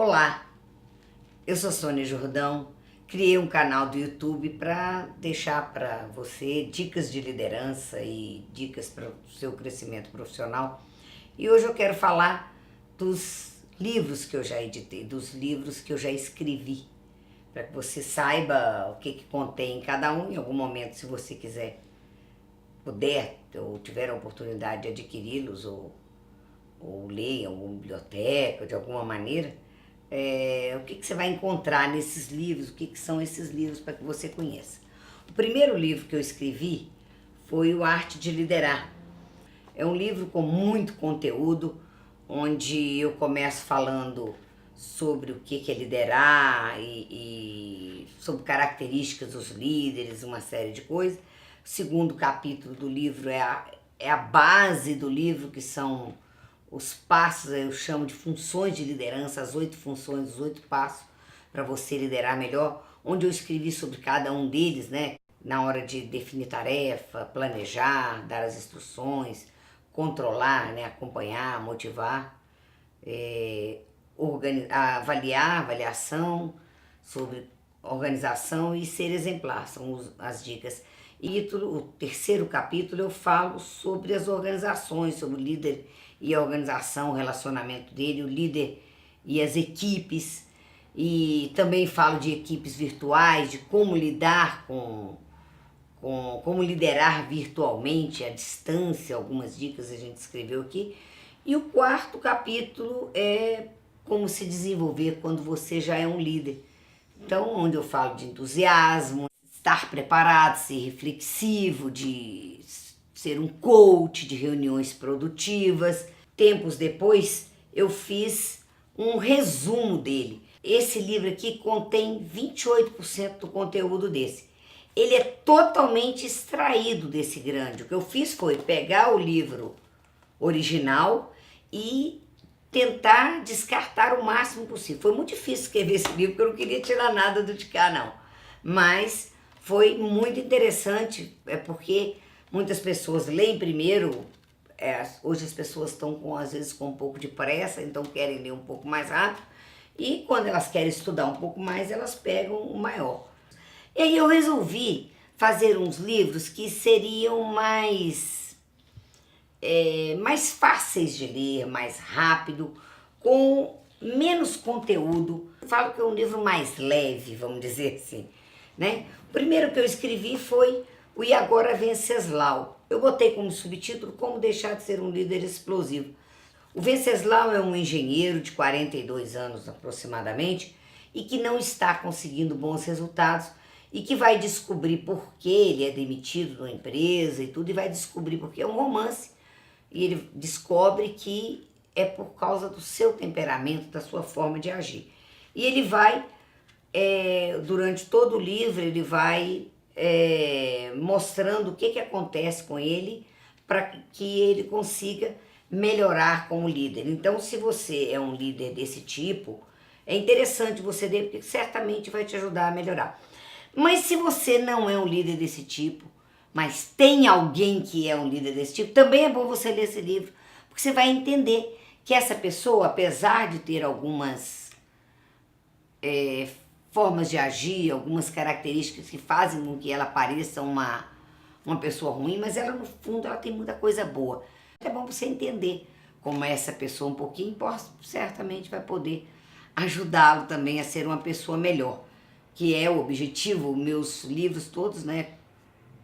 Olá, eu sou Sônia Jordão, criei um canal do YouTube para deixar para você dicas de liderança e dicas para o seu crescimento profissional. E hoje eu quero falar dos livros que eu já editei, dos livros que eu já escrevi, para que você saiba o que contém cada um. Em algum momento, se você quiser, puder ou tiver a oportunidade de adquiri-los ou ler em alguma biblioteca, de alguma maneira, o que você vai encontrar nesses livros, o que são esses livros para que você conheça. O primeiro livro que eu escrevi foi o Arte de Liderar. É um livro com muito conteúdo, onde eu começo falando sobre o que é liderar e sobre características dos líderes, uma série de coisas. O segundo capítulo do livro é a base do livro, que são os passos, eu chamo de funções de liderança, as 8 funções, os 8 passos para você liderar melhor, onde eu escrevi sobre cada um deles, né? Na hora de definir tarefa, planejar, dar as instruções, controlar, né? Acompanhar, motivar, avaliação sobre organização e ser exemplar, são as dicas. E o terceiro capítulo eu falo sobre as organizações, sobre o líder e a organização, o relacionamento dele, o líder e as equipes. E também falo de equipes virtuais, de como lidar como liderar virtualmente, à distância, algumas dicas a gente escreveu aqui. E o quarto capítulo é como se desenvolver quando você já é um líder. Então, onde eu falo de entusiasmo, estar preparado, ser reflexivo, de ser um coach, de reuniões produtivas. Tempos depois, eu fiz um resumo dele. Esse livro aqui contém 28% do conteúdo desse. Ele é totalmente extraído desse grande. O que eu fiz foi pegar o livro original e tentar descartar o máximo possível. Foi muito difícil escrever esse livro, porque eu não queria tirar nada do de cá, não. Mas foi muito interessante, porque muitas pessoas leem primeiro. Hoje as pessoas estão, às vezes, com um pouco de pressa, então querem ler um pouco mais rápido. E quando elas querem estudar um pouco mais, elas pegam o maior. E aí eu resolvi fazer uns livros que seriam mais fáceis de ler, mais rápido, com menos conteúdo. Eu falo que é um livro mais leve, vamos dizer assim, né? O primeiro que eu escrevi foi o E Agora Venceslau. Eu botei como subtítulo Como Deixar de Ser um Líder Explosivo. O Venceslau é um engenheiro de 42 anos aproximadamente e que não está conseguindo bons resultados e que vai descobrir por que ele é demitido da empresa e tudo, e vai descobrir porque é um romance. E ele descobre que é por causa do seu temperamento, da sua forma de agir. E ele vai, durante todo o livro, ele vai mostrando o que acontece com ele para que ele consiga melhorar como líder. Então, se você é um líder desse tipo, é interessante você ler, porque certamente vai te ajudar a melhorar. Mas se você não é um líder desse tipo, mas tem alguém que é um líder desse tipo, também é bom você ler esse livro, porque você vai entender que essa pessoa, apesar de ter algumas formas de agir, algumas características que fazem com que ela pareça uma pessoa ruim, mas ela, no fundo, ela tem muita coisa boa. É bom você entender como é essa pessoa um pouquinho, certamente vai poder ajudá-lo também a ser uma pessoa melhor, que é o objetivo. Meus livros todos, né,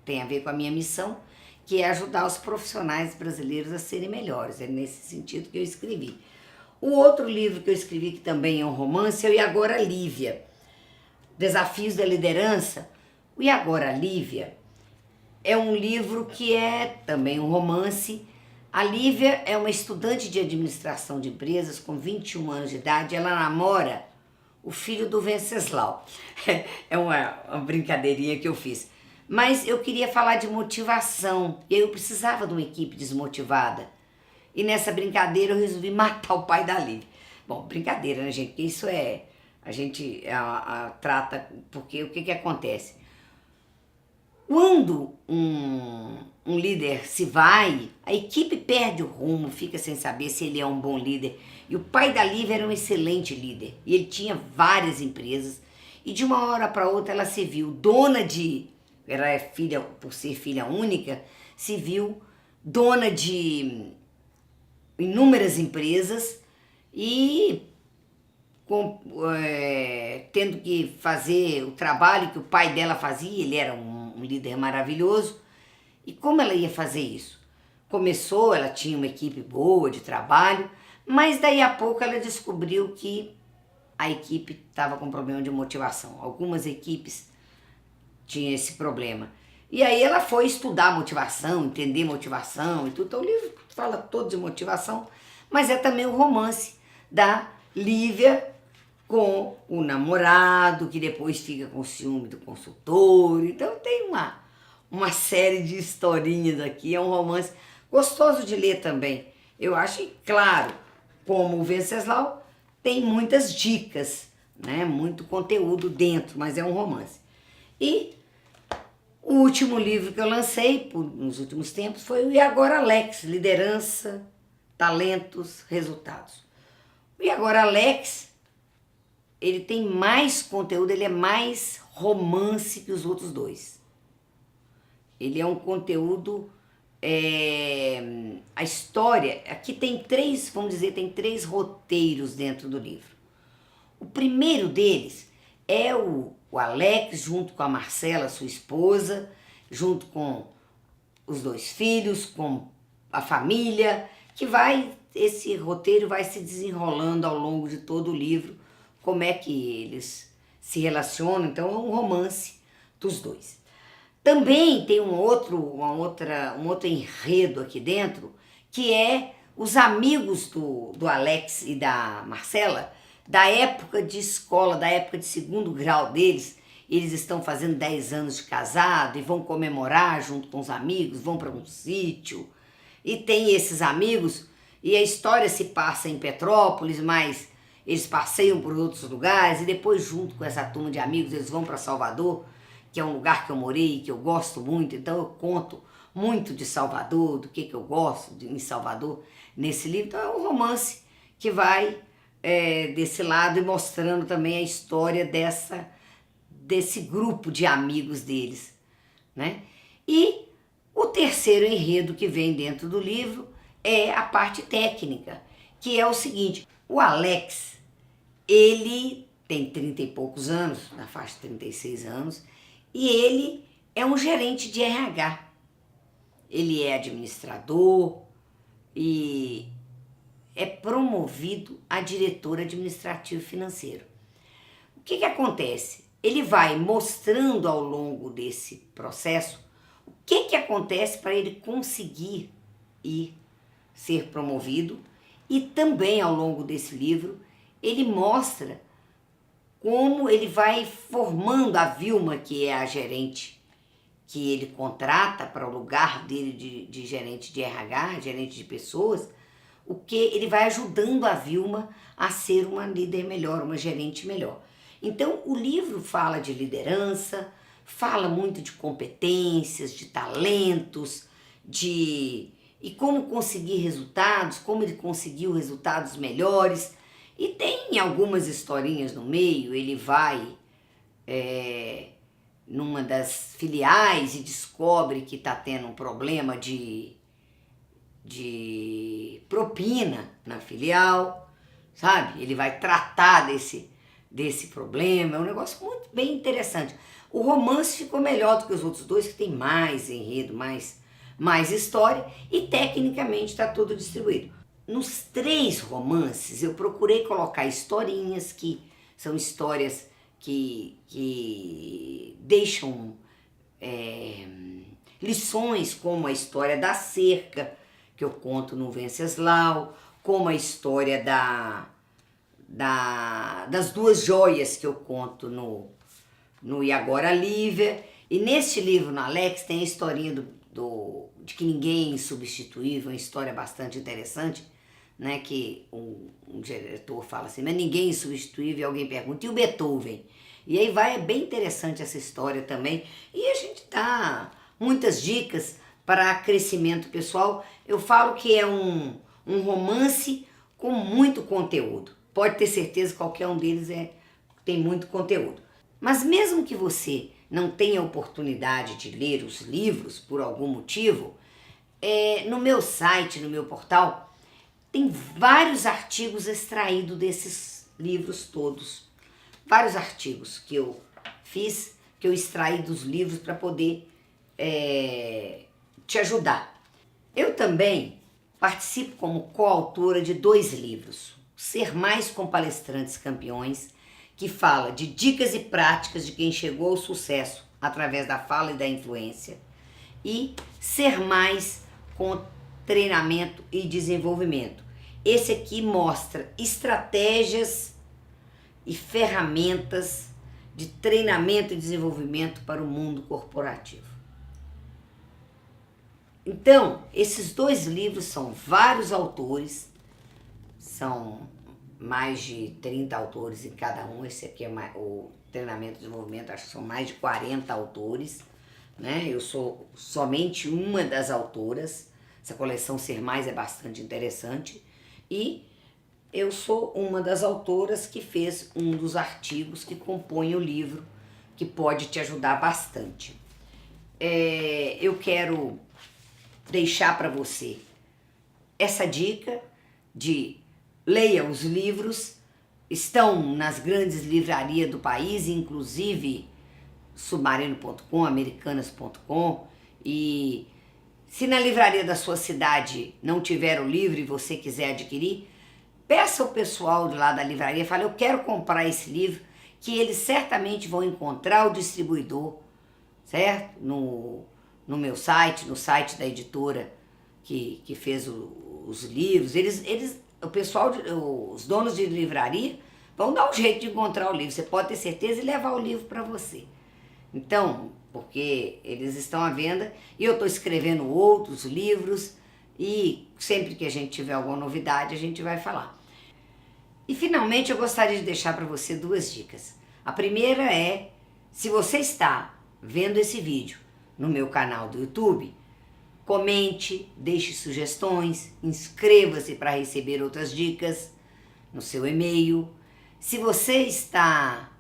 tem a ver com a minha missão, que é ajudar os profissionais brasileiros a serem melhores. É nesse sentido que eu escrevi. O outro livro que eu escrevi, que também é um romance, é o E Agora Lívia, Desafios da Liderança. O E Agora Lívia é um livro que é também um romance. A Lívia é uma estudante de administração de empresas com 21 anos de idade. Ela namora o filho do Venceslau. É uma brincadeirinha que eu fiz. Mas eu queria falar de motivação, e eu precisava de uma equipe desmotivada. E nessa brincadeira eu resolvi matar o pai da Lívia. Bom, brincadeira, né, gente? Porque isso a gente trata, porque o que acontece? Quando um líder se vai, a equipe perde o rumo, fica sem saber se ele é um bom líder. E o pai da Lívia era um excelente líder. E ele tinha várias empresas. E de uma hora para outra ela se viu dona de... Ela é filha, por ser filha única, se viu dona de inúmeras empresas e tendo que fazer o trabalho que o pai dela fazia. Ele era um líder maravilhoso. E como ela ia fazer isso? Começou, ela tinha uma equipe boa de trabalho, mas daí a pouco ela descobriu que a equipe estava com problema de motivação. Algumas equipes tinham esse problema. E aí ela foi estudar motivação, entender motivação e tudo. Então o livro fala todo de motivação, mas é também o romance da Lívia com o namorado, que depois fica com ciúme do consultor. Então tem uma série de historinhas aqui, é um romance gostoso de ler também. Eu acho, e claro, como o Venceslau, tem muitas dicas, né? Muito conteúdo dentro, mas é um romance. E o último livro que eu lancei nos últimos tempos foi o E Agora Alex, Liderança, Talentos, Resultados. O E Agora Alex, ele tem mais conteúdo, ele é mais romance que os outros dois. Ele é um conteúdo, a história, aqui tem três, vamos dizer, tem três roteiros dentro do livro. O primeiro deles é o Alex junto com a Marcela, sua esposa, junto com os dois filhos, com a família, esse roteiro vai se desenrolando ao longo de todo o livro, como é que eles se relacionam. Então é um romance dos dois. Também tem um outro enredo aqui dentro, que é os amigos do Alex e da Marcela, da época de escola, da época de segundo grau deles. Eles estão fazendo 10 anos de casado e vão comemorar junto com os amigos, vão para um sítio. E tem esses amigos, e a história se passa em Petrópolis, mas eles passeiam por outros lugares, e depois junto com essa turma de amigos eles vão para Salvador, que é um lugar que eu morei e que eu gosto muito. Então eu conto muito de Salvador, do que eu gosto em Salvador nesse livro. Então é um romance que vai desse lado e mostrando também a história desse grupo de amigos deles, né? E o terceiro enredo que vem dentro do livro é a parte técnica, que é o seguinte: o Alex, ele tem 30 e poucos anos, na faixa de 36 anos, e ele é um gerente de RH. Ele é administrador e é promovido a diretor administrativo financeiro. O que acontece? Ele vai mostrando ao longo desse processo o que acontece para ele conseguir ser promovido, e também ao longo desse livro ele mostra como ele vai formando a Vilma, que é a gerente que ele contrata para o lugar dele de gerente de RH, gerente de pessoas, o que ele vai ajudando a Vilma a ser uma líder melhor, uma gerente melhor. Então o livro fala de liderança, fala muito de competências, de talentos, e como conseguir resultados, como ele conseguiu resultados melhores. E tem algumas historinhas no meio. Ele vai numa das filiais e descobre que está tendo um problema de propina na filial, sabe? Ele vai tratar desse problema. É um negócio muito bem interessante. O romance ficou melhor do que os outros dois, que tem mais enredo, mais história, e tecnicamente está tudo distribuído. Nos três romances eu procurei colocar historinhas que são histórias que deixam lições, como a história da cerca, que eu conto no Venceslau, como a história das duas joias, que eu conto no E Agora Lívia. E neste livro, no Alex, tem a historinha de que ninguém é insubstituível, uma história bastante interessante, né? Que um diretor fala assim: mas ninguém é insubstituível, e alguém pergunta: e o Beethoven? E aí é bem interessante essa história também. E a gente dá muitas dicas para crescimento pessoal. Eu falo que é um romance com muito conteúdo. Pode ter certeza que qualquer um deles tem muito conteúdo. Mas mesmo que você não tenha oportunidade de ler os livros por algum motivo, no meu site, no meu portal, tem vários artigos extraídos desses livros todos. Vários artigos que eu fiz, que eu extraí dos livros para poder te ajudar. Eu também participo como coautora de 2 livros. Ser Mais com Palestrantes Campeões, que fala de dicas e práticas de quem chegou ao sucesso através da fala e da influência. E Ser Mais com Treinamento e Desenvolvimento. Esse aqui mostra estratégias e ferramentas de treinamento e desenvolvimento para o mundo corporativo. Então, esses 2 livros são vários autores, são mais de 30 autores em cada um. Esse aqui é o Treinamento e Desenvolvimento, acho que são mais de 40 autores, né? Eu sou somente uma das autoras. Essa coleção Ser Mais é bastante interessante. E eu sou uma das autoras que fez um dos artigos que compõem o livro, que pode te ajudar bastante. Eu quero deixar para você essa dica de leia os livros, estão nas grandes livrarias do país, inclusive submarino.com, americanas.com, e se na livraria da sua cidade não tiver o livro e você quiser adquirir, peça ao pessoal de lá da livraria, fale, eu quero comprar esse livro, que eles certamente vão encontrar o distribuidor, certo? No meu site, no site da editora que fez os livros. O pessoal, os donos de livraria vão dar um jeito de encontrar o livro. Você pode ter certeza e levar o livro para você. Então, porque eles estão à venda e eu estou escrevendo outros livros e sempre que a gente tiver alguma novidade a gente vai falar. E finalmente eu gostaria de deixar para você 2 dicas. A primeira é, se você está vendo esse vídeo no meu canal do YouTube, comente, deixe sugestões, inscreva-se para receber outras dicas no seu e-mail. Se você está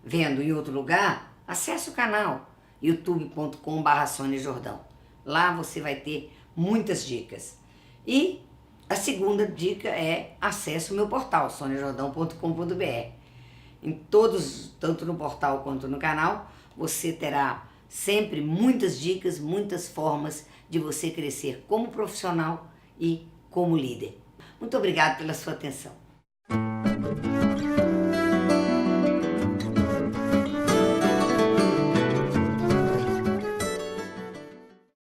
vendo em outro lugar, acesse o canal youtube.com/Sônia Jordão. Lá você vai ter muitas dicas. E a segunda dica é acesse o meu portal, soniajordão.com.br. Em todos, tanto no portal quanto no canal, você terá sempre muitas dicas, muitas formas de você crescer como profissional e como líder. Muito obrigada pela sua atenção.